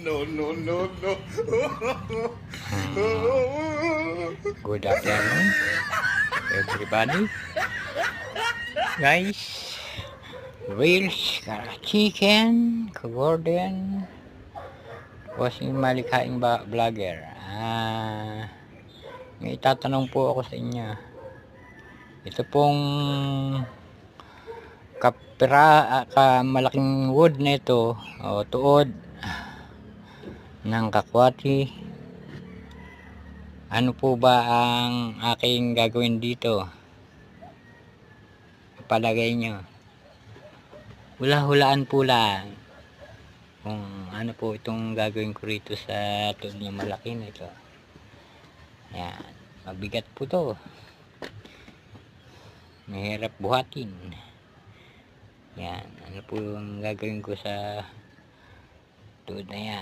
No, no, no, no. Good afternoon, everybody. Guys, reels, chicken, Gordon, was yung malikaing vlogger. May itatanong po ako sa inyo. Ito pong malaking wood na ito, o tuod ng kakwati. Ano po ba ang aking gagawin dito? Palagay nyo. Hula-hulaan po lang kung ano po itong gagawin ko rito sa tuod ng malaki na ito. Yan. Mabigat po to. Mahirap buhatin. Yan. Ano po yung gagawin ko sa tuod na yan.